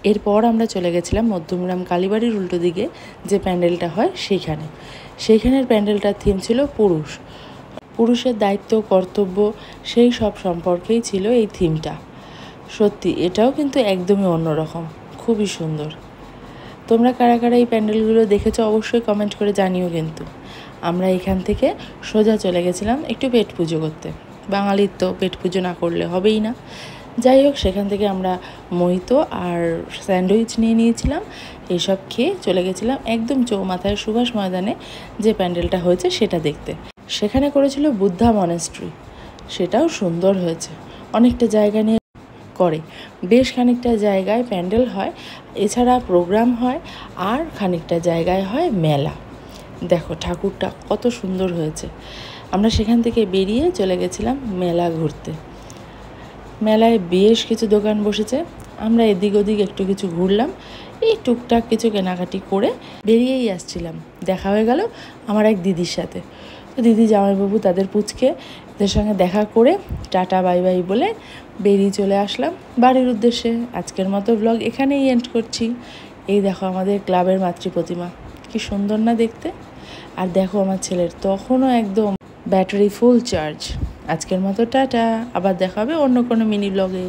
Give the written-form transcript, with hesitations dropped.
এরপর আমরা চলে গেছিলাম মধ্যমগ্রাম কালীবাড়ির উল্টো দিকে যে প্যান্ডেলটা হয় সেইখানের প্যান্ডেলটার থিম ছিল পুরুষের দায়িত্ব, কর্তব্য, সেই সব সম্পর্কেই ছিল এই থিমটা। সত্যি এটাও কিন্তু একদমই অন্যরকম, খুবই সুন্দর। তোমরা কারা কারা এই প্যান্ডেলগুলো দেখেছো অবশ্যই কমেন্ট করে জানিও। কিন্তু আমরা এখান থেকে সোজা চলে গেছিলাম একটু পেট পুজো করতে। বাঙালির তো পেট পুজো না করলে হবেই না। যাই হোক, সেখান থেকে আমরা মোহিতো আর স্যান্ডউইচ নিয়ে নিয়েছিলাম। এসব খেয়ে চলে গেছিলাম একদম চৌমাথায় সুভাষ ময়দানে যে প্যান্ডেলটা হয়েছে সেটা দেখতে। সেখানে করেছিল বুদ্ধা মনেস্ট্রি, সেটাও সুন্দর হয়েছে। অনেকটা জায়গা নিয়ে করে, বেশ খানিকটা জায়গায় প্যান্ডেল হয়, এছাড়া প্রোগ্রাম হয়, আর খানিকটা জায়গায় হয় মেলা। দেখো ঠাকুরটা কত সুন্দর হয়েছে। আমরা সেখান থেকে বেরিয়ে চলে গেছিলাম মেলা ঘুরতে। মেলায় বেশ কিছু দোকান বসেছে, আমরা এদিক ওদিক একটু কিছু ঘুরলাম, এই টুকটাক কিছু কেনাকাটি করে বেরিয়েই আসছিলাম। দেখা হয়ে গেল আমার এক দিদির সাথে। তো দিদি জামাইবাবু তাদের পুচকে, এদের সঙ্গে দেখা করে টাটা বাই বাই বলে বেরিয়ে চলে আসলাম বাড়ির উদ্দেশ্যে। আজকের মতো ব্লগ এখানেই এন্ড করছি। এই দেখো আমাদের ক্লাবের মাতৃ প্রতিমা, কি সুন্দর না দেখতে। আর দেখো আমার ছেলের তখনও একদম ব্যাটারি ফুল চার্জ। আজকের মতো টাটা, আবার দেখা হবে অন্য কোনো মিনি ব্লগে।